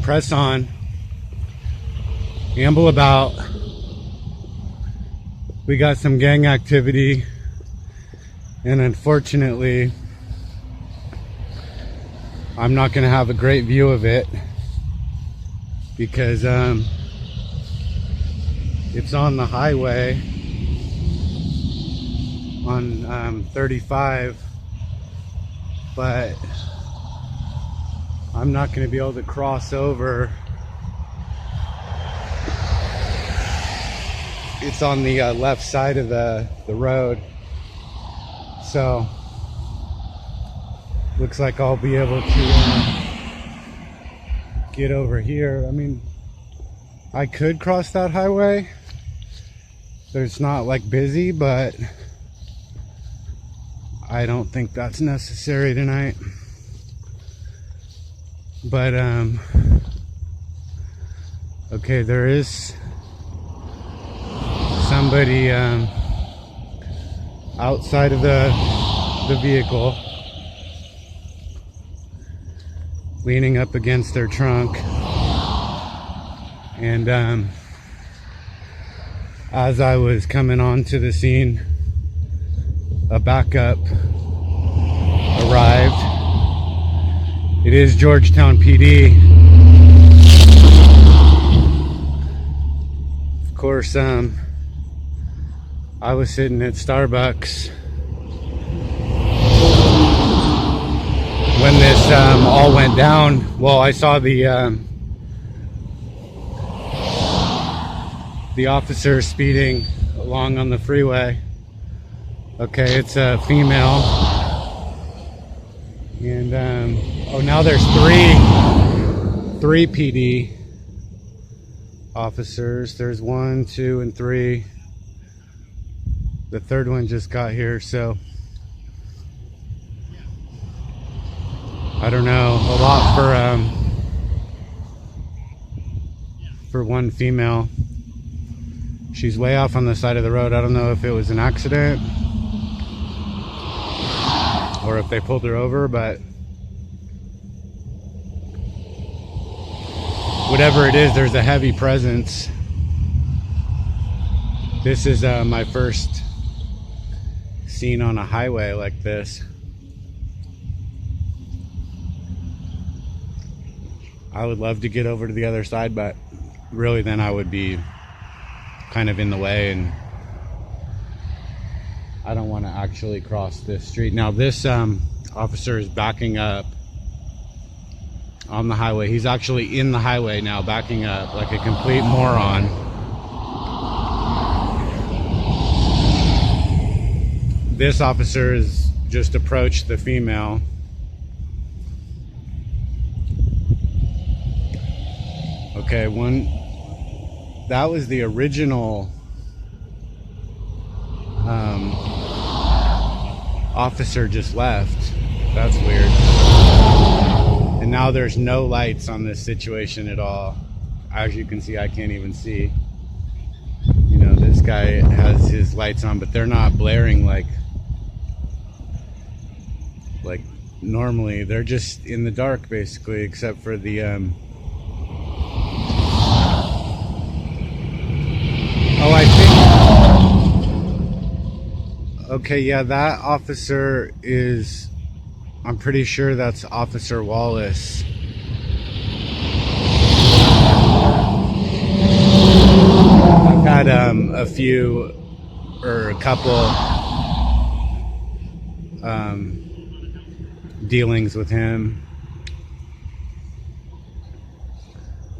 press on, amble about. We got some gang activity, and unfortunately I'm not gonna have a great view of it because it's on the highway on 35, but I'm not going to be able to cross over. It's on the left side of the road, so looks like I'll be able to get over here. I mean, I could cross that highway. It's not like busy, but I don't think that's necessary tonight. But okay, there is somebody outside of the vehicle, leaning up against their trunk, and as I was coming onto the scene, a backup arrived. It is Georgetown PD. Of course, I was sitting at Starbucks when this all went down. Well, I saw the officer speeding along on the freeway. Okay, it's a female, and oh, now there's three PD officers. There's 1, 2, and 3. The third one just got here, so I don't know. A lot for one female. She's way off on the side of the road. I don't know if it was an accident or if they pulled her over, but whatever it is, there's a heavy presence. This is my first scene on a highway like this. I would love to get over to the other side, but really then I would be kind of in the way, and I don't want to actually cross this street. Now this officer is backing up on the highway. He's actually in the highway now, backing up like a complete moron. This officer has just approached the female. Okay, that was the original officer just left. That's weird. And now there's no lights on this situation at all. As you can see, I can't even see. You know, this guy has his lights on, but they're not blaring like normally. They're just in the dark basically, except for the oh, I think, okay, yeah, that officer is, I'm pretty sure that's Officer Wallace. I've had a few, or a couple dealings with him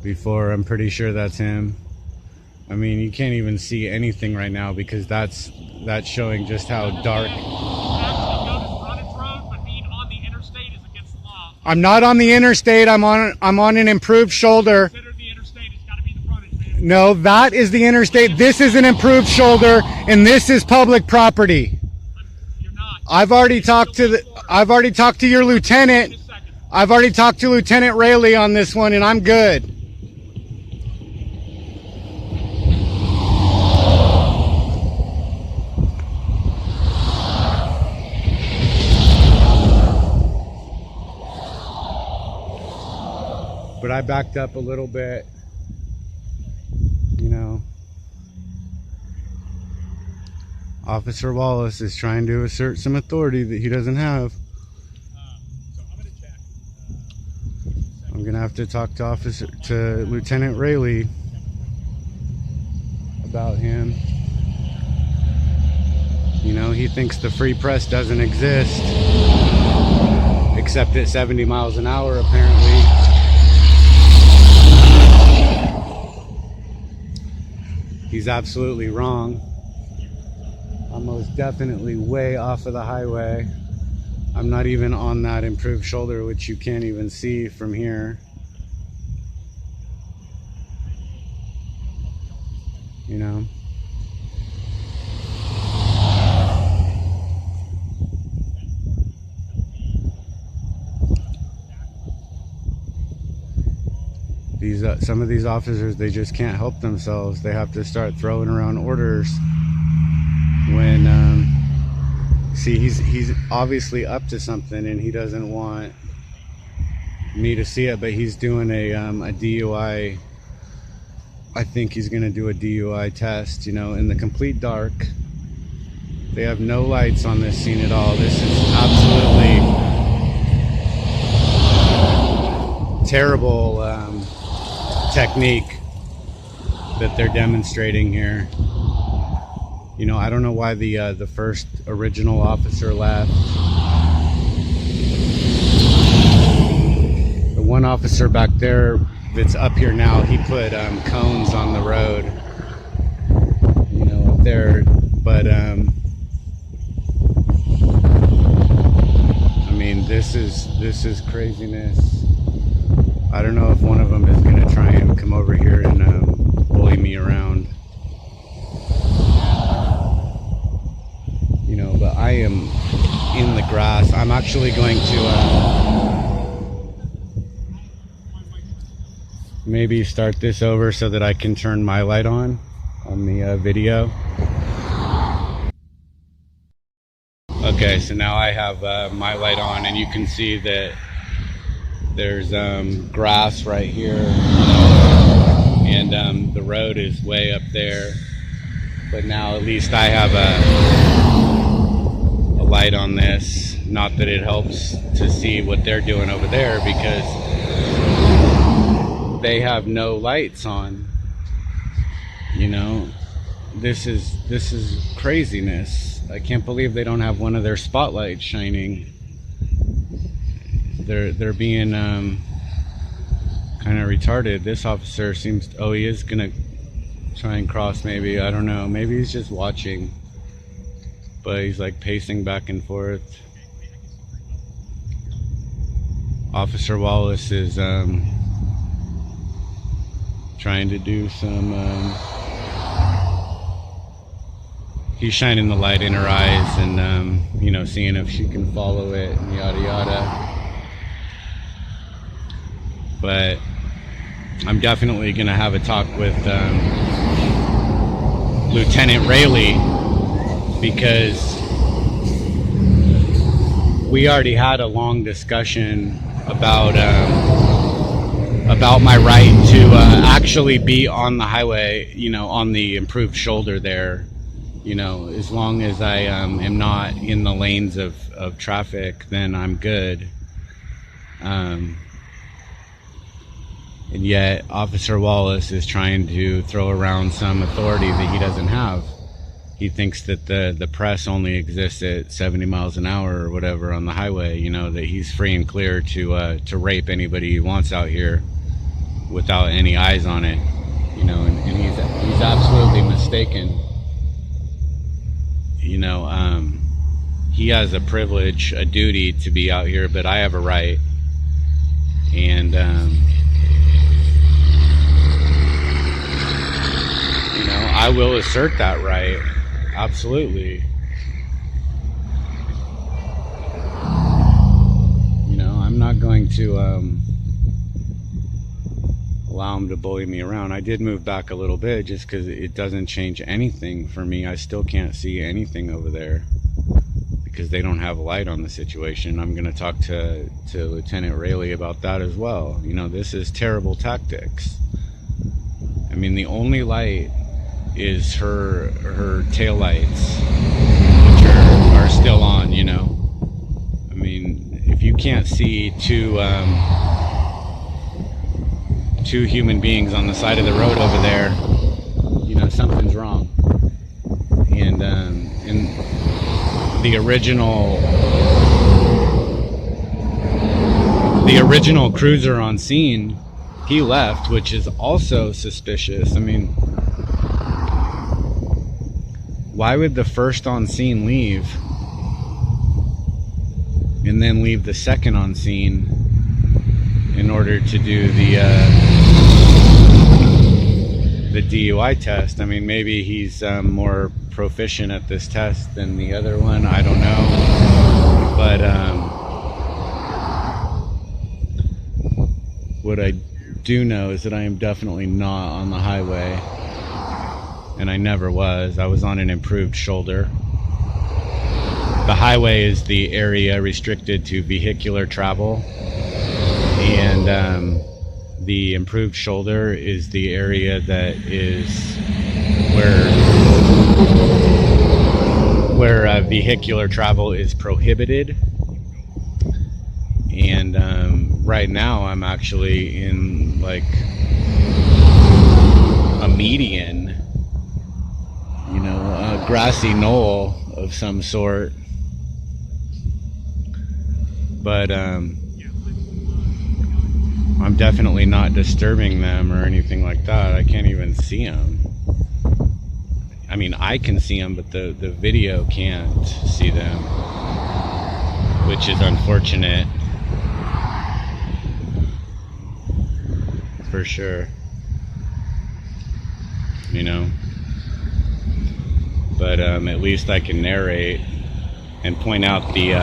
before. I'm pretty sure that's him. I mean, you can't even see anything right now because that's showing just how dark. I'm not on the interstate. I'm on an improved shoulder. Consider the interstate. It's got to be the frontage, man. No, that is the interstate. This is an improved shoulder, and this is public property. You're not. I've already talked to your lieutenant. I've already talked to Lieutenant Rayleigh on this one, and I'm good. But I backed up a little bit, you know. Officer Wallace is trying to assert some authority that he doesn't have. So I'm going to check. I'm gonna have to talk to Lieutenant Rayleigh about him. You know, he thinks the free press doesn't exist, except at 70 miles an hour, apparently. He's absolutely wrong. I'm most definitely way off of the highway. I'm not even on that improved shoulder, which you can't even see from here. You know? Some of these officers, they just can't help themselves. They have to start throwing around orders when see, he's obviously up to something and he doesn't want me to see it, but he's doing a DUI. I think he's gonna do a DUI test, you know, in the complete dark. They have no lights on this scene at all. This is absolutely terrible technique that they're demonstrating here. You know, I don't know why the first original officer left. The one officer back there that's up here now, he put cones on the road, you know, up there. But I mean, this is craziness. I don't know if one of them is gonna try and come over here and bully me around. You know, but I am in the grass. I'm actually going to maybe start this over so that I can turn my light on the video. Okay, so now I have my light on, and you can see that there's grass right here, and the road is way up there. But now at least I have a light on this. Not that it helps to see what they're doing over there, because they have no lights on. You know, this is craziness. I can't believe they don't have one of their spotlights shining. They're being kind of retarded. This officer seems, oh, he is gonna try and cross, maybe. I don't know, maybe he's just watching, but he's like pacing back and forth. Officer Wallace is trying to do some he's shining the light in her eyes and you know, seeing if she can follow it and yada yada. But I'm definitely gonna have a talk with Lieutenant Rayleigh, because we already had a long discussion about my right to actually be on the highway, you know, on the improved shoulder there, you know, as long as I am not in the lanes of traffic, then I'm good. And yet Officer Wallace is trying to throw around some authority that he doesn't have. He thinks that the press only exists at 70 miles an hour or whatever on the highway, you know, that he's free and clear to rape anybody he wants out here without any eyes on it, you know, and he's absolutely mistaken. You know, he has a privilege, a duty to be out here, but I have a right. And you know, I will assert that right. Absolutely. You know, I'm not going to allow him to bully me around. I did move back a little bit just because it doesn't change anything for me. I still can't see anything over there because they don't have a light on the situation. I'm going to talk to Lieutenant Rayleigh about that as well. You know, this is terrible tactics. I mean, the only light is her tail lights, which are still on, you know. I mean, if you can't see two human beings on the side of the road over there, you know, something's wrong. And the original cruiser on scene, he left, which is also suspicious. I mean, why would the first on scene leave and then leave the second on scene in order to do the DUI test? I mean, maybe he's more proficient at this test than the other one. I don't know. But what I do know is that I am definitely not on the highway, and I never was. I was on an improved shoulder. The highway is the area restricted to vehicular travel, and the improved shoulder is the area that is where vehicular travel is prohibited. And right now I'm actually in like a median, you know, a grassy knoll of some sort. But I'm definitely not disturbing them or anything like that. I can't even see them. I mean, I can see them, but the video can't see them, which is unfortunate. For sure. You know? But at least I can narrate and point out the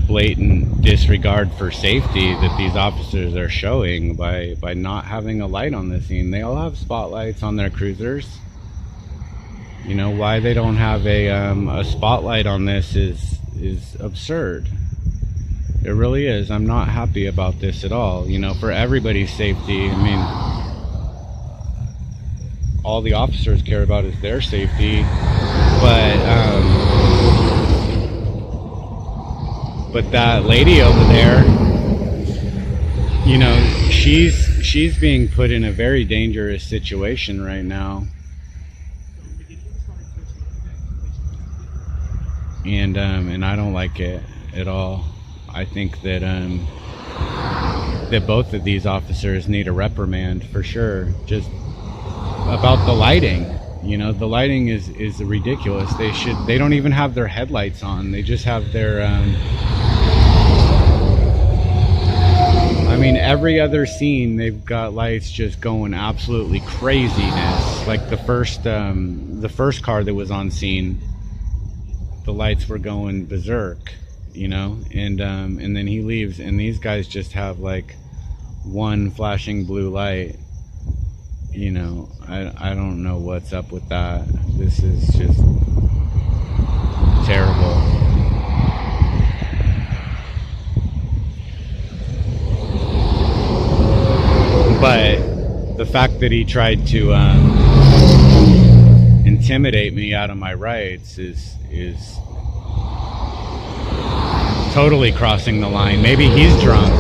blatant disregard for safety that these officers are showing by not having a light on the scene. They all have spotlights on their cruisers. You know, why they don't have a spotlight on this is absurd. It really is. I'm not happy about this at all. You know, for everybody's safety. I mean, all the officers care about is their safety, but that lady over there, you know, she's being put in a very dangerous situation right now. And I don't like it at all. I think that that both of these officers need a reprimand for sure. Just about the lighting. You know, the lighting is ridiculous. They don't even have their headlights on. They just have their I mean, every other scene they've got lights just going absolutely craziness. Like the first car that was on scene, the lights were going berserk, you know, and then he leaves and these guys just have like one flashing blue light. You know, I don't know what's up with that. This is just terrible. But the fact that he tried to intimidate me out of my rights is totally crossing the line. Maybe he's drunk.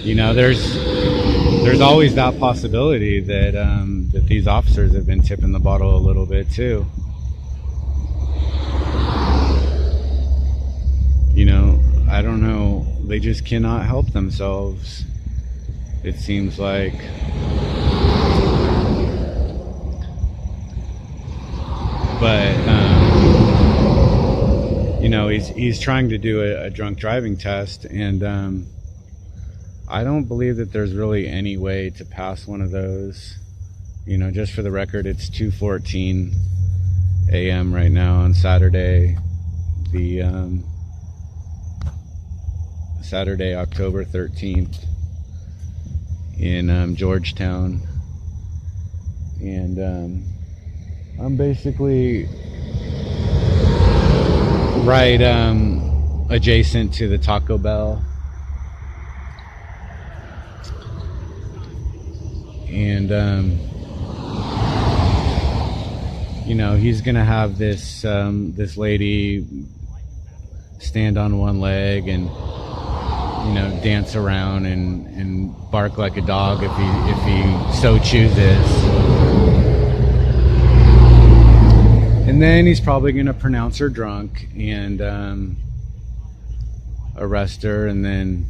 You know, there's always that possibility that that these officers have been tipping the bottle a little bit too. You know, I don't know. They just cannot help themselves, it seems like. But you know, he's trying to do a drunk driving test, and I don't believe that there's really any way to pass one of those. You know, just for the record, it's 2:14 a.m. right now on Saturday, the Saturday, October 13th in Georgetown. And I'm basically right adjacent to the Taco Bell. And you know, he's gonna have this this lady stand on one leg and, you know, dance around and bark like a dog if he so chooses. And then he's probably gonna pronounce her drunk and arrest her, and then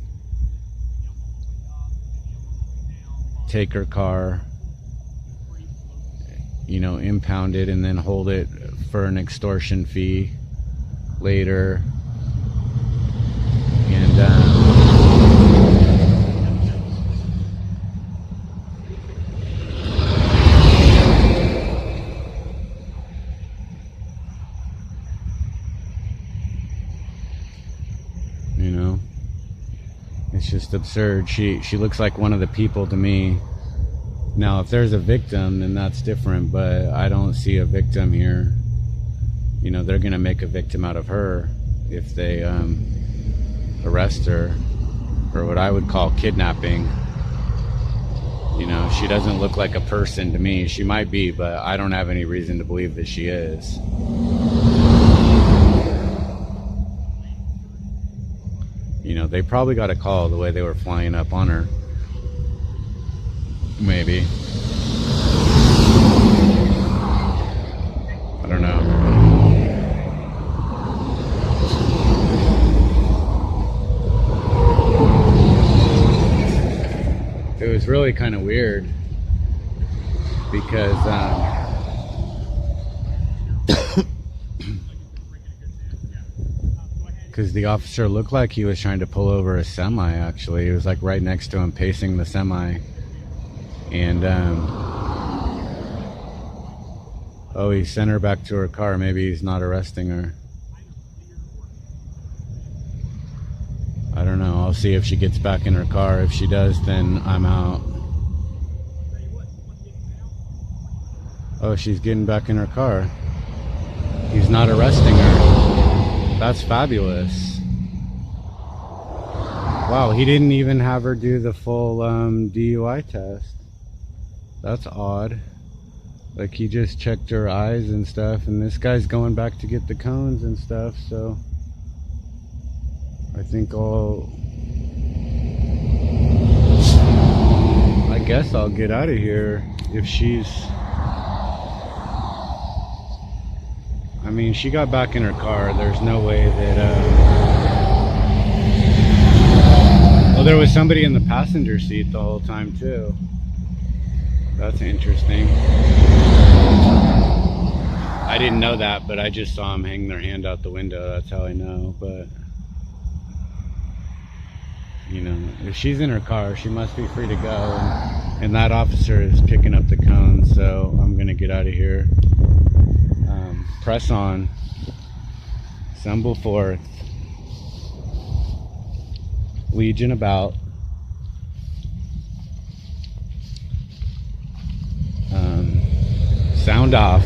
take her car, you know, impound it, and then hold it for an extortion fee later. And you know, it's just absurd. She looks like one of the people to me. Now, if there's a victim, then that's different, but I don't see a victim here. You know, they're gonna make a victim out of her if they arrest her for what I would call kidnapping. You know, she doesn't look like a person to me. She might be, but I don't have any reason to believe that she is. You know, they probably got a call the way they were flying up on her. Maybe. I don't know. It was really kind of weird because the officer looked like he was trying to pull over a semi. Actually, he was like right next to him, pacing the semi, and oh, he sent her back to her car. Maybe he's not arresting her. I don't know. I'll see if she gets back in her car. If she does, then I'm out. Oh, she's getting back in her car. He's not arresting her. That's fabulous. Wow, he didn't even have her do the full DUI test. That's odd. Like, he just checked her eyes and stuff, and this guy's going back to get the cones and stuff, so I think I guess I'll get out of here if she's... I mean, she got back in her car. There's no way that... Well, there was somebody in the passenger seat the whole time, too. That's interesting. I didn't know that, but I just saw them hang their hand out the window. That's how I know, but... You know, if she's in her car, she must be free to go. And that officer is picking up the cones, so I'm gonna get out of here. Press on. Assemble forth. Legion about. Sound off.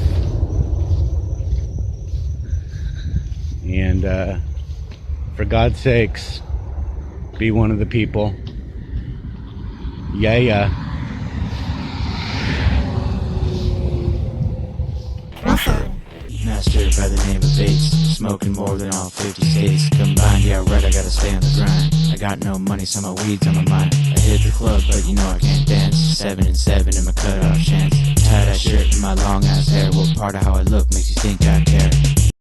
And for God's sakes, be one of the people. Yeah. Master by the name of Bates, smoking more than all 50 states combined. Yeah, right, I gotta stay on the grind. I got no money, so my weed's on my mind. I hit the club, but you know I can't dance. 7 and 7 in my cutoff chance. Tie that shirt in my long ass hair. What part of how I look makes you think I care?